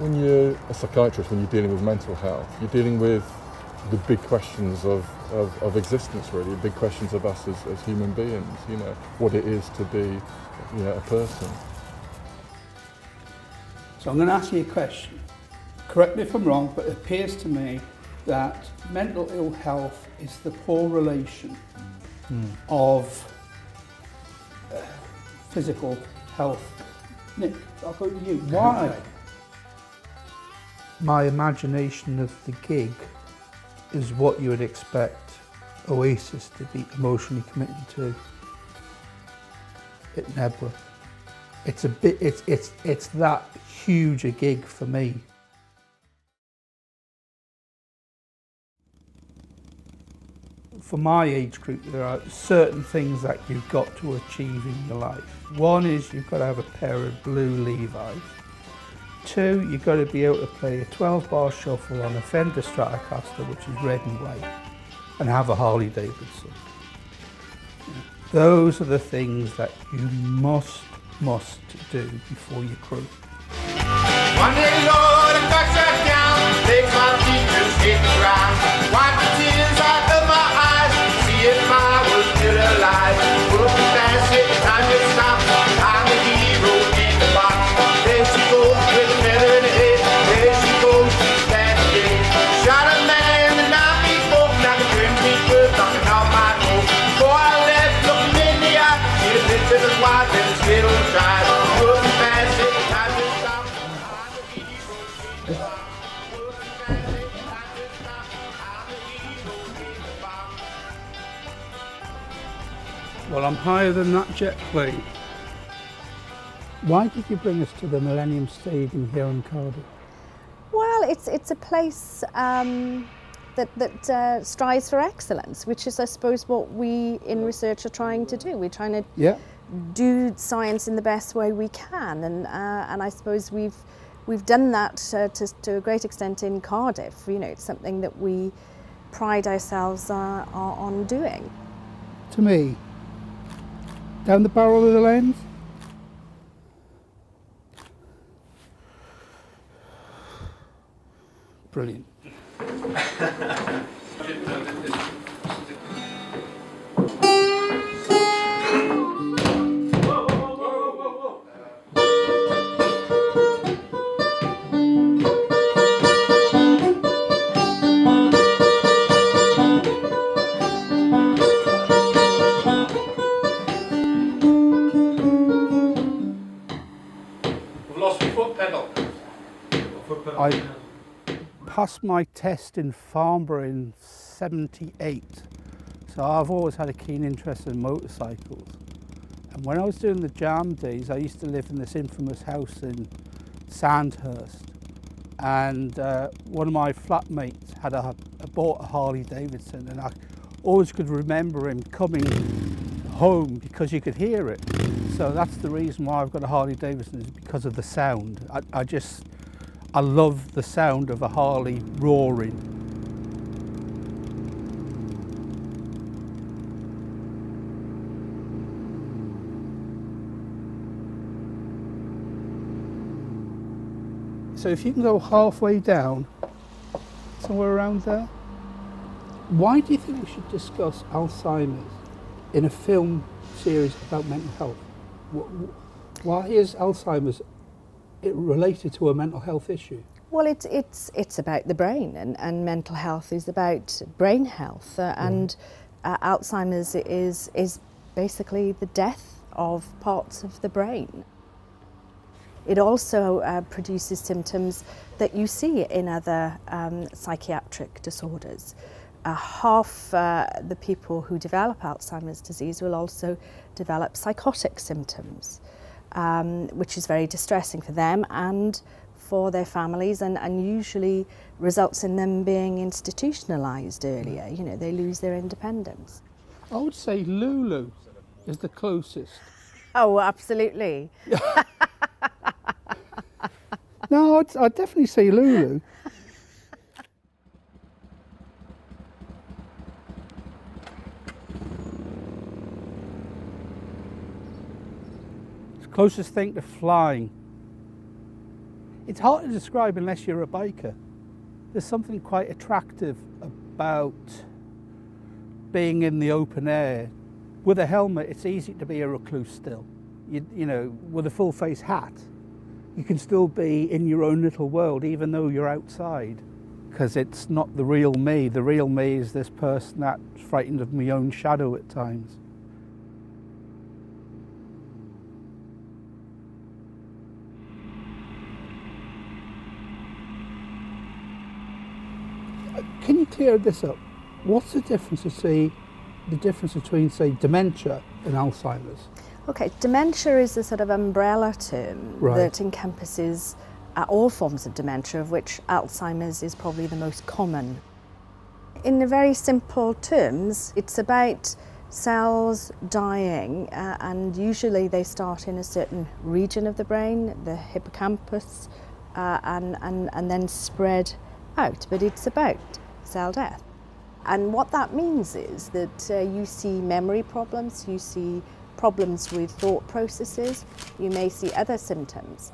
When you're a psychiatrist, when you're dealing with mental health, you're dealing with the big questions of existence, really, big questions of us as human beings, you know, what it is to be, you know, a person. So I'm going to ask you a question. Correct me if I'm wrong, but it appears to me that mental ill health is the poor relation of physical health. Nick, I'll go to you. Why? My imagination of the gig is what you would expect Oasis to be emotionally committed to at Nebworth. It's that huge a gig for me. For my age group, there are certain things that you've got to achieve in your life. One is you've got to have a pair of blue Levi's. Two, you've got to be able to play a 12-bar shuffle on a Fender Stratocaster, which is red and white, and have a Harley Davidson. Those are the things that you must do before you crew. One day, Lord, I got shut down, take my feet and hit the ground, wipe the tears out of my eyes, see if I was still alive. Look fast, it time to stop. I'm a hero in the box. There she goes with a feather in the head. There she goes, she's standing. Shot a man the night before, like a grim reaper knocking out my door. Before I left, looking in the eye, see the picture of his wife and his little child. Look fast, it time to stop. Well, I'm higher than that jet plane. Why did you bring us to the Millennium Stadium here in Cardiff? Well, it's a place that strives for excellence, which is, I suppose, what we in research are trying to do. We're trying to do science in the best way we can, and I suppose we've done that to a great extent in Cardiff. You know, it's something that we pride ourselves on doing. To me, down the barrel of the lens, brilliant. I passed my test in Farnborough in '78, so I've always had a keen interest in motorcycles. And when I was doing the jam days, I used to live in this infamous house in Sandhurst, and one of my flatmates had bought a Harley Davidson, and I always could remember him coming home because you could hear it. So that's the reason why I've got a Harley Davidson, is because of the sound. I love the sound of a Harley roaring. So if you can go halfway down, somewhere around there, why do you think we should discuss Alzheimer's in a film series about mental health? Why is Alzheimer's related to a mental health issue? Well, it's about the brain, and mental health is about brain health, and Alzheimer's is basically the death of parts of the brain. It also produces symptoms that you see in other psychiatric disorders. Half the people who develop Alzheimer's disease will also develop psychotic symptoms, which is very distressing for them and for their families, and usually results in them being institutionalized earlier. You know, they lose their independence. I would say Lulu is the closest. Oh, absolutely. No, I'd definitely say Lulu. It's the closest thing to flying. It's hard to describe unless you're a biker. There's something quite attractive about being in the open air. With a helmet, it's easy to be a recluse still. You know, with a full face hat, you can still be in your own little world, even though you're outside, because it's not the real me. The real me is this person that's frightened of my own shadow at times. Can you clear this up? What's the difference between, say, dementia and Alzheimer's? Okay, dementia is a sort of umbrella term that encompasses all forms of dementia, of which Alzheimer's is probably the most common. In very simple terms, it's about cells dying, and usually they start in a certain region of the brain, the hippocampus, and then spread out. But it's about cell death. And what that means is that you see memory problems, you see problems with thought processes, you may see other symptoms.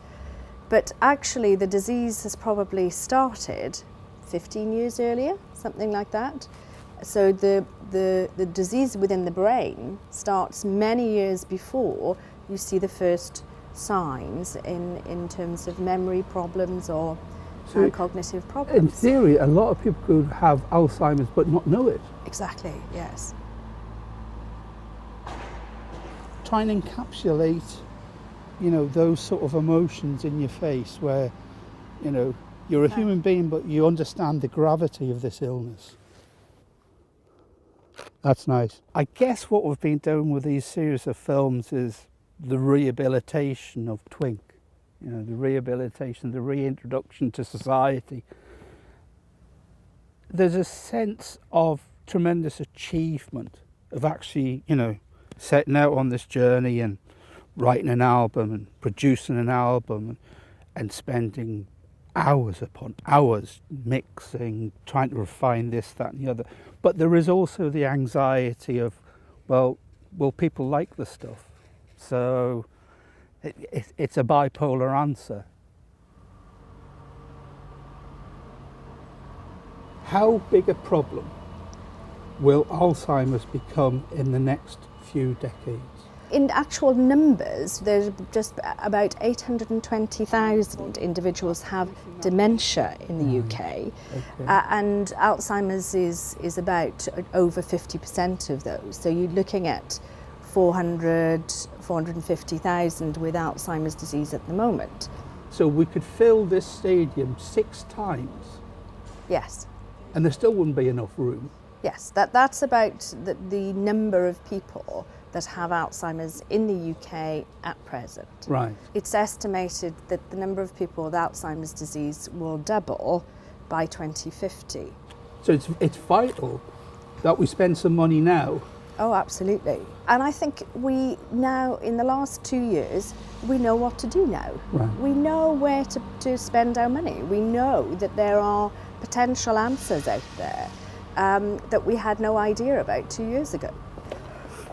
But actually the disease has probably started 15 years earlier, something like that. So the disease within the brain starts many years before you see the first signs in terms of memory problems or cognitive problems. In theory, a lot of people could have Alzheimer's but not know it. Exactly, yes. Try and encapsulate, you know, those sort of emotions in your face where, you know, you're a human being but you understand the gravity of this illness. That's nice. I guess what we've been doing with these series of films is the rehabilitation of Twink. You know, the rehabilitation, the reintroduction to society. There's a sense of tremendous achievement of actually, you know, setting out on this journey and writing an album and producing an album and spending hours upon hours mixing, trying to refine this, that and the other. But there is also the anxiety of, well, will people like the stuff? So it's a bipolar answer. How big a problem will Alzheimer's become in the next few decades? In actual numbers, there's just about 820,000 individuals have dementia in the UK, and Alzheimer's is about over 50% of those. So you're looking at 450,000 with Alzheimer's disease at the moment. So we could fill this stadium 6 times? Yes. And there still wouldn't be enough room? Yes, that's about the number of people that have Alzheimer's in the UK at present. Right. It's estimated that the number of people with Alzheimer's disease will double by 2050. So it's vital that we spend some money now. Oh, absolutely. And I think we now, in the last 2 years, we know what to do now. Right. We know where to spend our money. We know that there are potential answers out there that we had no idea about 2 years ago.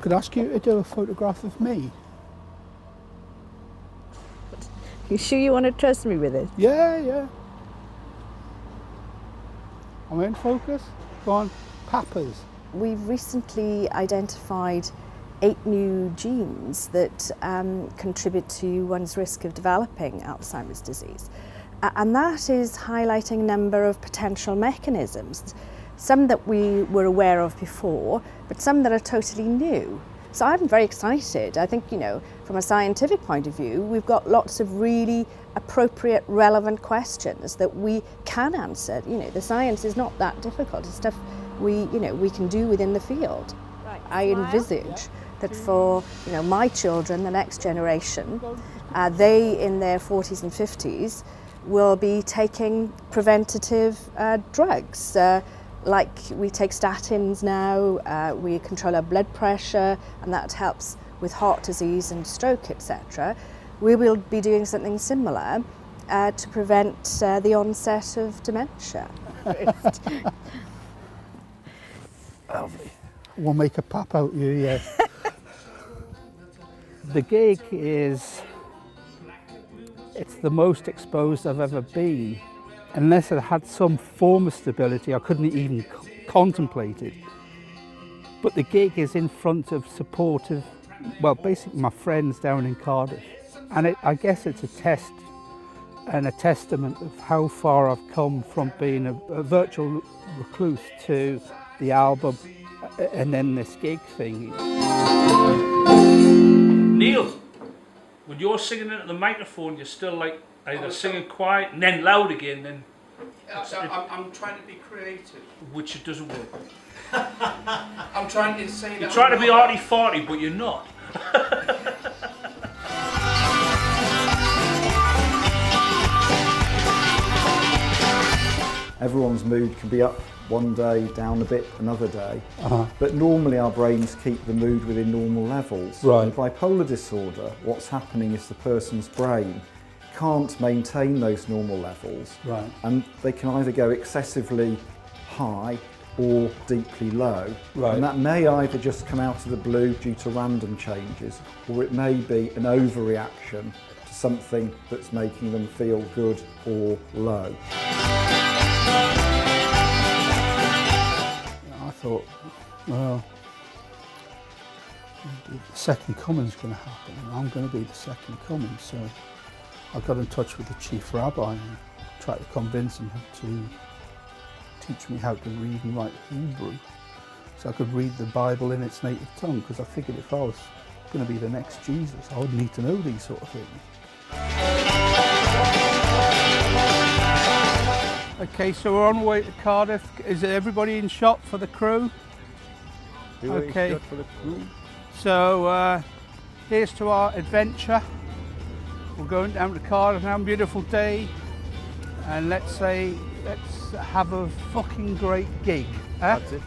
Could I ask you to do a photograph of me? You sure you want to trust me with it? Yeah. I'm in focus. Go on, Papas. We've recently identified 8 new genes that contribute to one's risk of developing Alzheimer's disease. And that is highlighting a number of potential mechanisms, some that we were aware of before, but some that are totally new. So I'm very excited. I think, you know, from a scientific point of view, we've got lots of really appropriate, relevant questions that we can answer. You know, the science is not that difficult. It's stuff we can do within the field. Right. I envisage that for, you know, my children, the next generation, they in their 40s and 50s will be taking preventative drugs. Like we take statins now, we control our blood pressure, and that helps with heart disease and stroke, etc. We will be doing something similar to prevent the onset of dementia. Lovely. We'll make a pap out of you, yes. The gig is, it's the most exposed I've ever been. Unless I had some form of stability, I couldn't even contemplate it. But the gig is in front of supportive, well, basically my friends down in Cardiff. And I guess it's a test and a testament of how far I've come from being a virtual recluse to the album and then this gig thing. Neil, when you're singing into the microphone, you're still like either singing quiet and then loud again, then... I'm trying to be creative. Which it doesn't work. I'm trying to say that. You're trying to be arty-farty, but you're not. Everyone's mood can be up one day, down a bit another day, but normally our brains keep the mood within normal levels. Right. In bipolar disorder, what's happening is the person's brain can't maintain those normal levels, Right. and they can either go excessively high or deeply low, Right. and that may either just come out of the blue due to random changes, or it may be an overreaction to something that's making them feel good or low. I thought, well, the second coming's going to happen, and I'm going to be the second coming. So I got in touch with the chief rabbi and tried to convince him to teach me how to read and write Hebrew, so I could read the Bible in its native tongue. Because I figured if I was going to be the next Jesus, I would need to know these sort of things. Okay, so we're on the way to Cardiff. Is everybody in shot for the crew? Okay. So here's to our adventure. We're going down to Cardiff now, beautiful day, and let's have a fucking great gig. That's it.